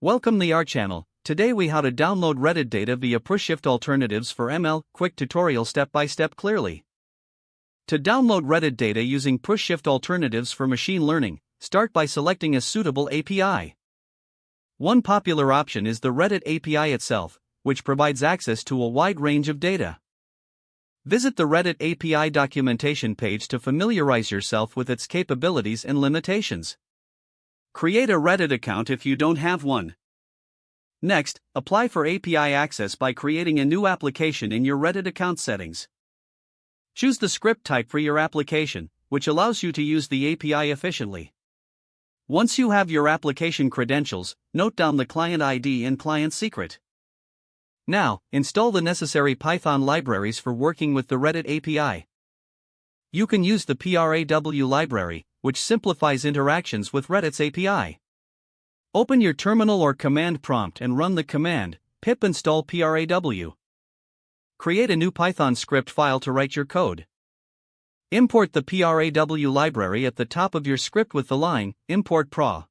Welcome to our channel. Today we how to download Reddit data via Pushshift alternatives for ML, quick tutorial step by step clearly. To download Reddit data using Pushshift alternatives for machine learning, start by selecting a suitable API. One popular option is the Reddit API itself, which provides access to a wide range of data. Visit the Reddit API documentation page to familiarize yourself with its capabilities and limitations. Create a Reddit account if you don't have one. Next, apply for API access by creating a new application in your Reddit account settings. Choose the script type for your application, which allows you to use the API efficiently. Once you have your application credentials, note down the client ID and client secret. Now, install the necessary Python libraries for working with the Reddit API. You can use the PRAW library, which simplifies interactions with Reddit's API. Open your terminal or command prompt and run the command pip install PRAW. Create a new Python script file to write your code. Import the PRAW library at the top of your script with the line import pra.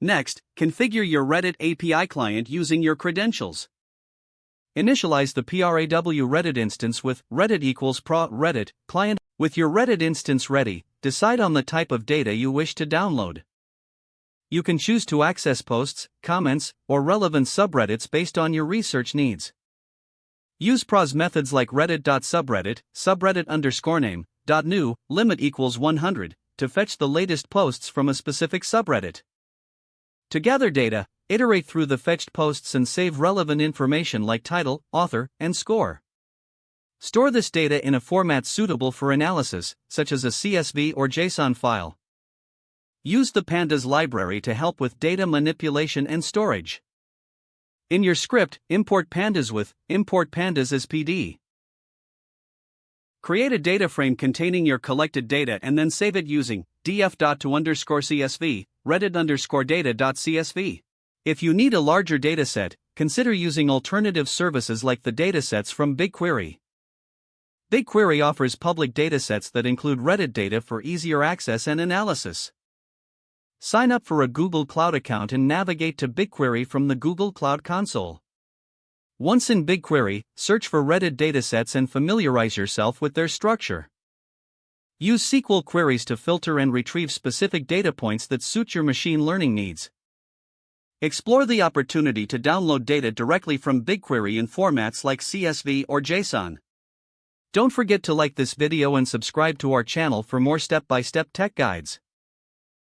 Next, configure your Reddit API client using your credentials. Initialize the PRAW Reddit instance with Reddit equals pra Reddit client. With your Reddit instance ready, decide on the type of data you wish to download. You can choose to access posts, comments, or relevant subreddits based on your research needs. Use pros methods like reddit.subreddit, subreddit_name, .new, limit equals 100, to fetch the latest posts from a specific subreddit. To gather data, iterate through the fetched posts and save relevant information like title, author, and score. Store this data in a format suitable for analysis, such as a CSV or JSON file. Use the pandas library to help with data manipulation and storage. In your script, import pandas with import pandas as PD. Create a data frame containing your collected data and then save it using df.to_csv, reddit_data.csv. If you need a larger dataset, consider using alternative services like the datasets from BigQuery. BigQuery offers public datasets that include Reddit data for easier access and analysis. Sign up for a Google Cloud account and navigate to BigQuery from the Google Cloud Console. Once in BigQuery, search for Reddit datasets and familiarize yourself with their structure. Use SQL queries to filter and retrieve specific data points that suit your machine learning needs. Explore the opportunity to download data directly from BigQuery in formats like CSV or JSON. Don't forget to like this video and subscribe to our channel for more step-by-step tech guides.